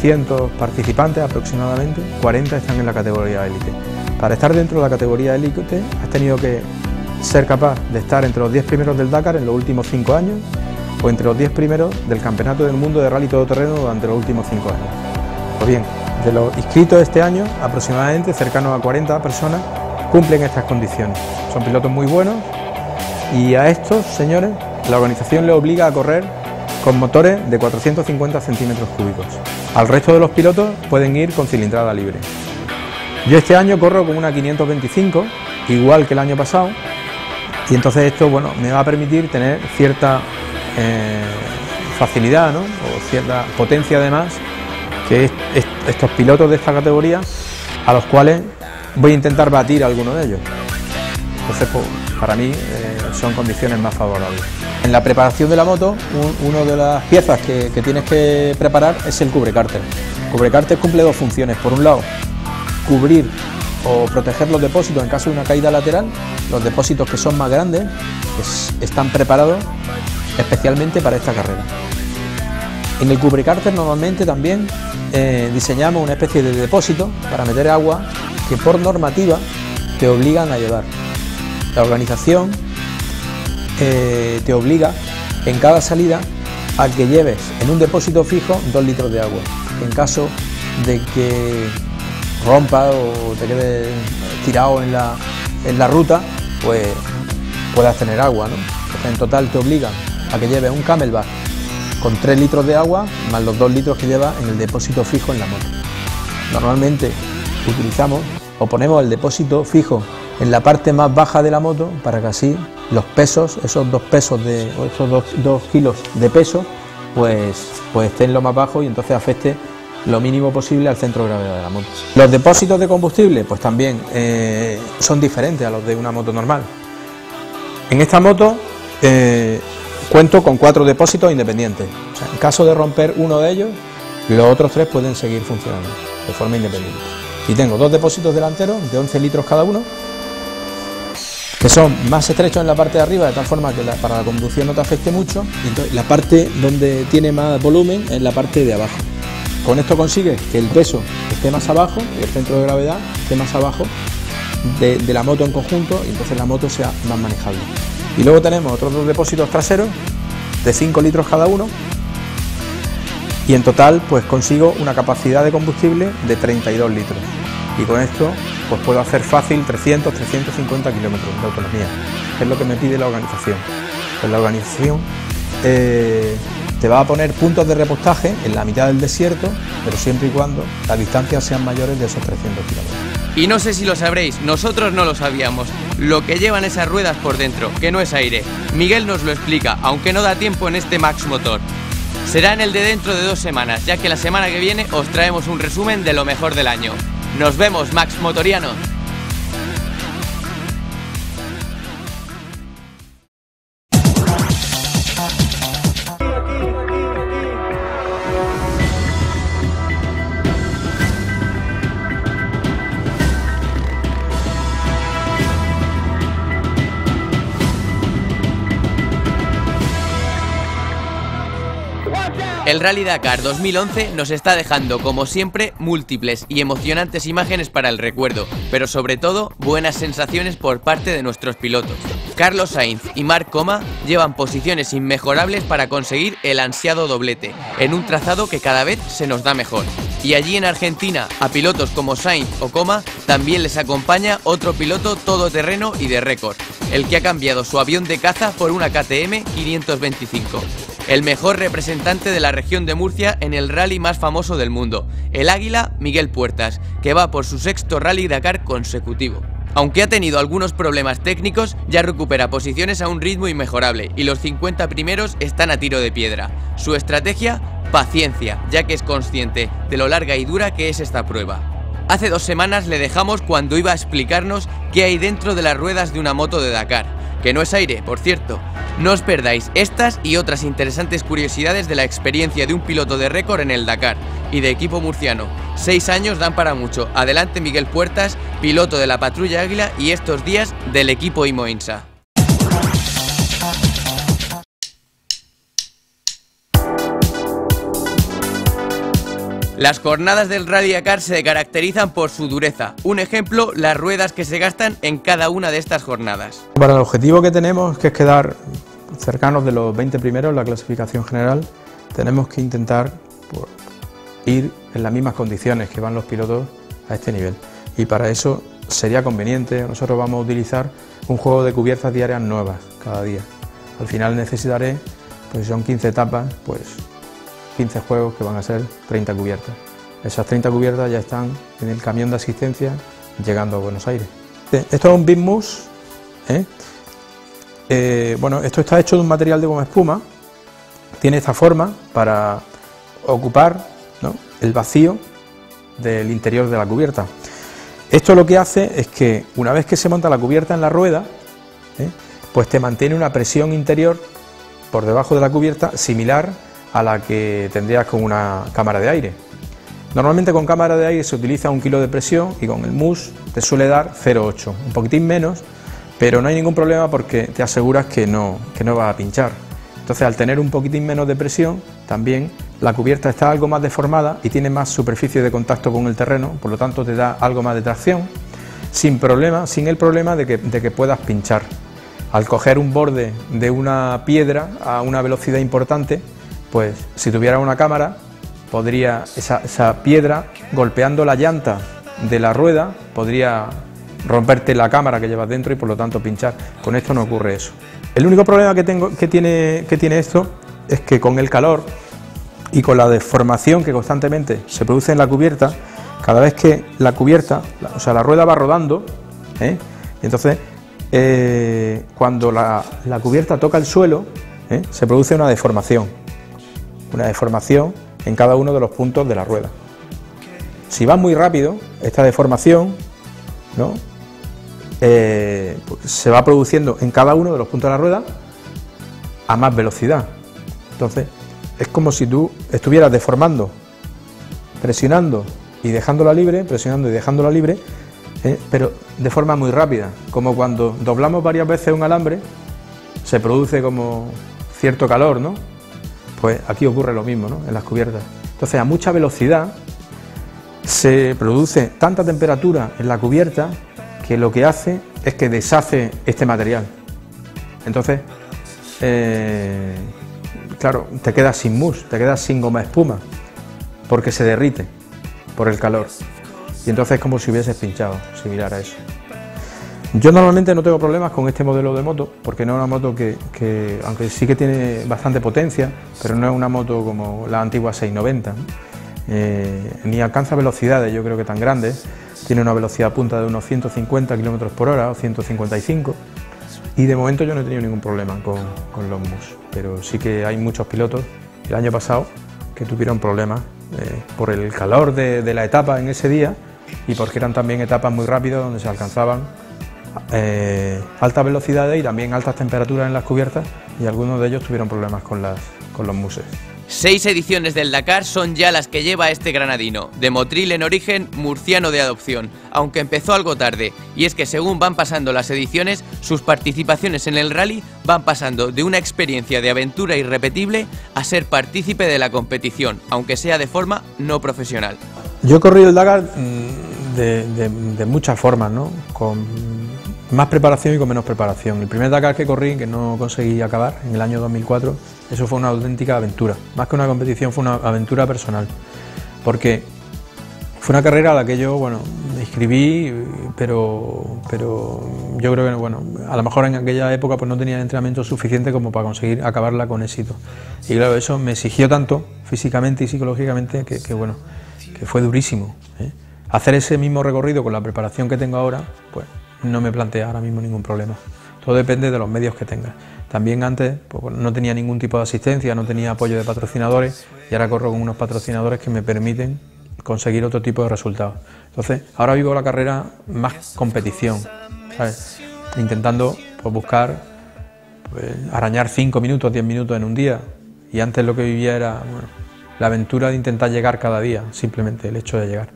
200 participantes aproximadamente, 40 están en la categoría élite. Para estar dentro de la categoría élite has tenido que ser capaz de estar entre los 10 primeros del Dakar en los últimos 5 años o entre los 10 primeros del Campeonato del Mundo de Rally Todoterreno durante los últimos 5 años. Pues bien, de los inscritos este año, aproximadamente cercanos a 40 personas cumplen estas condiciones. Son pilotos muy buenos y a estos señores la organización les obliga a correr con motores de 450 centímetros cúbicos. Al resto de los pilotos pueden ir con cilindrada libre. Yo este año corro con una 525, igual que el año pasado, y entonces esto, bueno, me va a permitir tener cierta facilidad, ¿no? O cierta potencia además, que estos pilotos de esta categoría, a los cuales voy a intentar batir a alguno de ellos. Entonces, pues, para mí son condiciones más favorables. En la preparación de la moto, una de las piezas que tienes que preparar es el cubrecárter. El cubrecárter cumple dos funciones. Por un lado, cubrir o proteger los depósitos en caso de una caída lateral. Los depósitos que son más grandes están preparados especialmente para esta carrera. En el cubrecárter normalmente también diseñamos una especie de depósito para meter agua que por normativa te obligan a llevar. La organización te obliga en cada salida a que lleves en un depósito fijo 2 litros de agua. En caso de que rompa o te quedes tirado en la ruta, pues puedas tener agua, ¿no? Entonces, en total te obligan a que lleves un camelback con 3 litros de agua más los 2 litros que llevas en el depósito fijo en la moto. Normalmente utilizamos o ponemos el depósito fijo en la parte más baja de la moto para que así los pesos, esos 2 pesos o esos 2 kilos de peso, pues estén lo más bajo y entonces afecte lo mínimo posible al centro de gravedad de la moto. Los depósitos de combustible pues también son diferentes a los de una moto normal. En esta moto cuento con 4 depósitos independientes. O sea, en caso de romper uno de ellos, los otros 3 pueden seguir funcionando de forma independiente. Y tengo 2 depósitos delanteros de 11 litros cada uno, que son más estrechos en la parte de arriba, de tal forma que para la conducción no te afecte mucho, y entonces la parte donde tiene más volumen es la parte de abajo. Con esto consigues que el peso esté más abajo, el centro de gravedad esté más abajo de la moto en conjunto, y entonces la moto sea más manejable. Y luego tenemos otros 2 depósitos traseros de 5 litros cada uno, y en total pues consigo una capacidad de combustible de 32 litros. Y con esto pues puedo hacer fácil 300-350 kilómetros de autonomía, que es lo que me pide la organización. Pues la organización te va a poner puntos de repostaje en la mitad del desierto, pero siempre y cuando las distancias sean mayores de esos 300 kilómetros. Y no sé si lo sabréis, nosotros no lo sabíamos. Lo que llevan esas ruedas por dentro, que no es aire. Miguel nos lo explica, aunque no da tiempo en este Max Motor. Será en el de dentro de 2 semanas, ya que la semana que viene os traemos un resumen de lo mejor del año. Nos vemos, Max Motorianos. El Rally Dakar 2011 nos está dejando, como siempre, múltiples y emocionantes imágenes para el recuerdo, pero sobre todo, buenas sensaciones por parte de nuestros pilotos. Carlos Sainz y Marc Coma llevan posiciones inmejorables para conseguir el ansiado doblete, en un trazado que cada vez se nos da mejor. Y allí en Argentina, a pilotos como Sainz o Coma, también les acompaña otro piloto todoterreno y de récord, el que ha cambiado su avión de caza por una KTM 525. El mejor representante de la región de Murcia en el rally más famoso del mundo, el Águila Miguel Puertas, que va por su 6º Rally Dakar consecutivo. Aunque ha tenido algunos problemas técnicos, ya recupera posiciones a un ritmo inmejorable y los 50 primeros están a tiro de piedra. Su estrategia, paciencia, ya que es consciente de lo larga y dura que es esta prueba. Hace 2 semanas le dejamos cuando iba a explicarnos qué hay dentro de las ruedas de una moto de Dakar, que no es aire, por cierto. No os perdáis estas y otras interesantes curiosidades de la experiencia de un piloto de récord en el Dakar y de equipo murciano. 6 años dan para mucho. Adelante Miguel Puertas, piloto de la Patrulla Águila y estos días del equipo Imoinsa. Las jornadas del Rally Dakar se caracterizan por su dureza. Un ejemplo, las ruedas que se gastan en cada una de estas jornadas. Para el objetivo que tenemos, que es quedar cercanos de los 20 primeros en la clasificación general, tenemos que intentar ir en las mismas condiciones que van los pilotos a este nivel. Y para eso sería conveniente, nosotros vamos a utilizar un juego de cubiertas diarias nuevas cada día. Al final necesitaré, pues son 15 etapas, pues 15 juegos que van a ser 30 cubiertas. Esas 30 cubiertas ya están en el camión de asistencia llegando a Buenos Aires. Esto es un Big Mousse, bueno, esto está hecho de un material de goma espuma, tiene esta forma para ocupar, ¿no?, el vacío del interior de la cubierta. Esto lo que hace es que una vez que se monta la cubierta en la rueda, pues te mantiene una presión interior por debajo de la cubierta similar a la que tendrías con una cámara de aire. Normalmente con cámara de aire se utiliza 1 kilo de presión y con el mousse te suele dar 0,8, un poquitín menos, pero no hay ningún problema porque te aseguras que no va a pinchar. Entonces, al tener un poquitín menos de presión, también la cubierta está algo más deformada y tiene más superficie de contacto con el terreno, por lo tanto te da algo más de tracción, sin el problema de que puedas pinchar. Al coger un borde de una piedra a una velocidad importante, pues si tuviera una cámara, podría esa piedra, golpeando la llanta de la rueda, podría romperte la cámara que llevas dentro y por lo tanto pinchar. Con esto no ocurre eso. El único problema que tiene esto es que con el calor y con la deformación que constantemente se produce en la cubierta, cada vez que la cubierta, o sea, la rueda va rodando, entonces cuando la cubierta toca el suelo, se produce una deformación en cada uno de los puntos de la rueda. Si va muy rápido, esta deformación, ¿no?, pues se va produciendo en cada uno de los puntos de la rueda a más velocidad. Entonces es como si tú estuvieras deformando, presionando y dejándola libre, pero de forma muy rápida, como cuando doblamos varias veces un alambre, se produce como cierto calor, ¿no? Pues aquí ocurre lo mismo, ¿no?, en las cubiertas. Entonces, a mucha velocidad se produce tanta temperatura en la cubierta que lo que hace es que deshace este material. Entonces, claro, te quedas sin mousse, te quedas sin goma espuma, porque se derrite por el calor. Y entonces es como si hubieses pinchado, similar a eso. Yo normalmente no tengo problemas con este modelo de moto, porque no es una moto que aunque sí que tiene bastante potencia, pero no es una moto como la antigua 690, ni alcanza velocidades, yo creo que tan grandes. Tiene una velocidad punta de unos 150 km por hora o 155, y de momento yo no he tenido ningún problema con los mousse, pero sí que hay muchos pilotos el año pasado que tuvieron problemas por el calor de la etapa en ese día y porque eran también etapas muy rápidas donde se alcanzaban altas velocidades y también altas temperaturas en las cubiertas, y algunos de ellos tuvieron problemas con los mousses. 6 ediciones del Dakar son ya las que lleva este granadino, de Motril en origen, murciano de adopción, aunque empezó algo tarde, y es que según van pasando las ediciones, sus participaciones en el rally van pasando de una experiencia de aventura irrepetible a ser partícipe de la competición, aunque sea de forma no profesional. Yo he corrido el Dakar de muchas formas, ¿no?, con más preparación y con menos preparación. El primer Dakar que corrí, que no conseguí acabar, en el año 2004, eso fue una auténtica aventura. Más que una competición, fue una aventura personal, porque fue una carrera a la que yo, bueno, me inscribí, pero yo creo que, bueno, a lo mejor en aquella época pues no tenía el entrenamiento suficiente como para conseguir acabarla con éxito. Y claro, eso me exigió tanto, físicamente y psicológicamente, que bueno, que fue durísimo, Hacer ese mismo recorrido con la preparación que tengo ahora, pues no me plantea ahora mismo ningún problema. Todo depende de los medios que tengas. También antes pues, no tenía ningún tipo de asistencia, no tenía apoyo de patrocinadores, y ahora corro con unos patrocinadores que me permiten conseguir otro tipo de resultados. Entonces, ahora vivo la carrera más competición, ¿sabes?, intentando pues, buscar arañar 5 minutos, 10 minutos en un día, y antes lo que vivía era, bueno, la aventura de intentar llegar cada día, simplemente el hecho de llegar.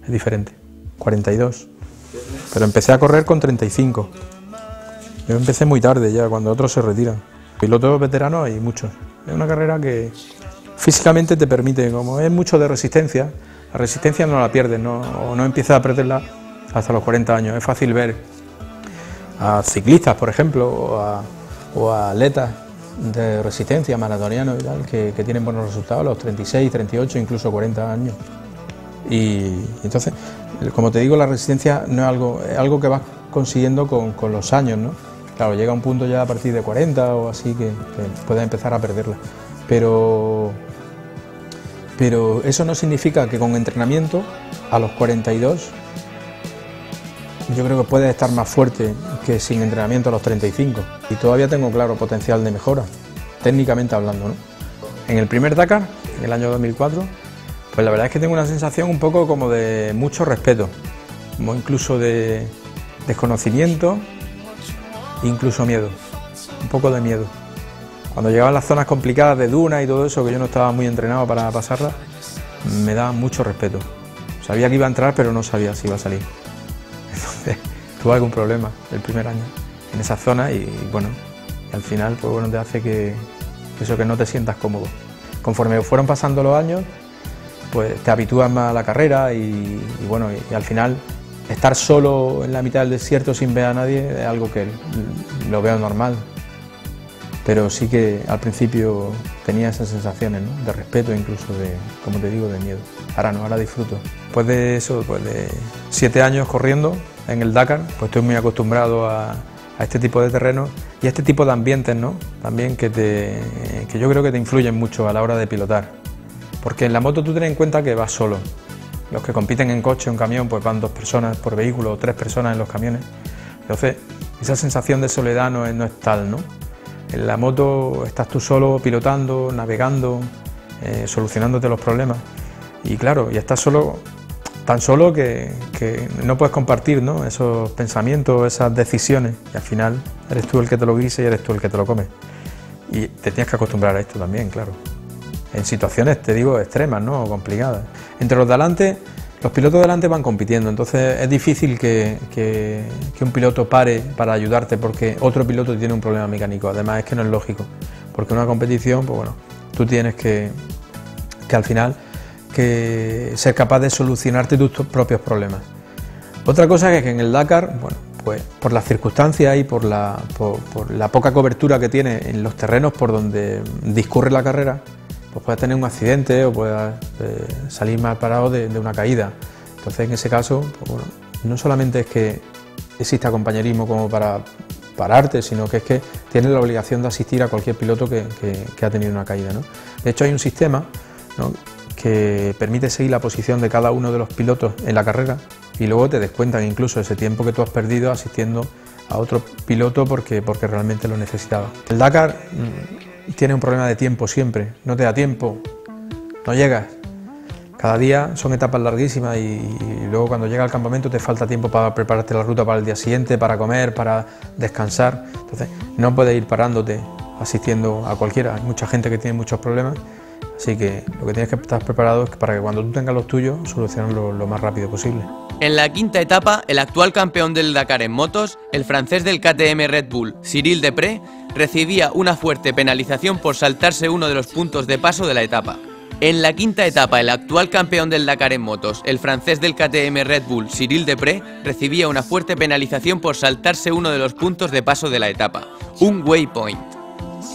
Es diferente. 42. Pero empecé a correr con 35. Yo empecé muy tarde ya, cuando otros se retiran. Pilotos veteranos hay muchos. Es una carrera que físicamente te permite, como es mucho de resistencia, la resistencia no la pierdes, o no empiezas a perderla hasta los 40 años. Es fácil ver a ciclistas, por ejemplo, o a atletas de resistencia, maratonianos y tal, que tienen buenos resultados a los 36, 38, incluso 40 años. Y entonces, como te digo, la resistencia no es algo que vas consiguiendo con los años, ¿no? Claro, llega un punto ya a partir de 40 o así que puedes empezar a perderla. Pero eso no significa que con entrenamiento, a los 42, yo creo que puedes estar más fuerte que sin entrenamiento a los 35. Y todavía tengo claro potencial de mejora, técnicamente hablando, ¿no? En el primer Dakar, en el año 2004, pues la verdad es que tengo una sensación un poco como de mucho respeto, como incluso de desconocimiento, incluso miedo, un poco de miedo. Cuando llegaban las zonas complicadas de dunas y todo eso, que yo no estaba muy entrenado para pasarlas, me daba mucho respeto. Sabía que iba a entrar, pero no sabía si iba a salir. Entonces, tuve algún problema el primer año en esa zona y bueno, al final pues bueno, te hace que no te sientas cómodo. Conforme fueron pasando los años, pues te habitúas más a la carrera y bueno, y al final estar solo en la mitad del desierto sin ver a nadie es algo que lo veo normal. Pero sí que al principio tenía esas sensaciones, ¿no? De respeto, incluso como te digo, de miedo. Ahora no, ahora disfruto. Después de eso, pues de 7 años corriendo en el Dakar, pues estoy muy acostumbrado a este tipo de terrenos y a este tipo de ambientes, ¿no? También que yo creo que te influyen mucho a la hora de pilotar. Porque en la moto tú ten en cuenta que vas solo. Los que compiten en coche o en camión, pues van 2 personas por vehículo o 3 personas en los camiones. Entonces, esa sensación de soledad no es tal, ¿no? En la moto estás tú solo pilotando, navegando, solucionándote los problemas. Y claro, y estás solo, tan solo que no puedes compartir, ¿no? Esos pensamientos, esas decisiones. Y al final eres tú el que te lo guisa y eres tú el que te lo comes. Y te tienes que acostumbrar a esto también, claro. En situaciones, te digo, extremas, ¿no? O complicadas. Entre los de adelante, los pilotos de delante van compitiendo, entonces es difícil que un piloto pare para ayudarte porque otro piloto tiene un problema mecánico. Además es que no es lógico, porque en una competición, pues bueno, tú tienes que al final ser capaz de solucionarte tus propios problemas. Otra cosa es que en el Dakar, bueno, pues por las circunstancias y por la poca cobertura que tiene en los terrenos por donde discurre la carrera, pues puedes tener un accidente o puedes salir mal parado de una caída. Entonces en ese caso, pues bueno, no solamente es que exista compañerismo como para pararte, sino que es que tienes la obligación de asistir a cualquier piloto que ha tenido una caída, ¿no? De hecho hay un sistema, ¿no?, que permite seguir la posición de cada uno de los pilotos en la carrera y luego te descuentan incluso ese tiempo que tú has perdido asistiendo a otro piloto porque realmente lo necesitaba. El Dakar tiene un problema de tiempo siempre, no te da tiempo, no llegas. Cada día son etapas larguísimas y luego cuando llega al campamento te falta tiempo para prepararte la ruta para el día siguiente, para comer, para descansar. Entonces no puedes ir parándote asistiendo a cualquiera. Hay mucha gente que tiene muchos problemas, así que lo que tienes que estar preparado es para que cuando tú tengas los tuyos, solucionarlo lo más rápido posible. En la quinta etapa, el actual campeón del Dakar en motos, el francés del KTM Red Bull, Cyril Depré, recibía una fuerte penalización por saltarse uno de los puntos de paso de la etapa. En la quinta etapa, el actual campeón del Dakar en motos, el francés del KTM Red Bull, Cyril Depré, recibía una fuerte penalización por saltarse uno de los puntos de paso de la etapa, un waypoint.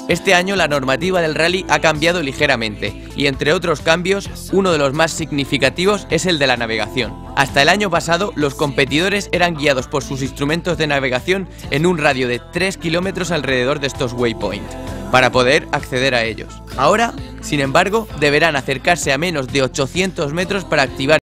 Este año la normativa del rally ha cambiado ligeramente y entre otros cambios, uno de los más significativos es el de la navegación. Hasta el año pasado, los competidores eran guiados por sus instrumentos de navegación en un radio de 3 kilómetros alrededor de estos waypoints, para poder acceder a ellos. Ahora, sin embargo, deberán acercarse a menos de 800 metros para activar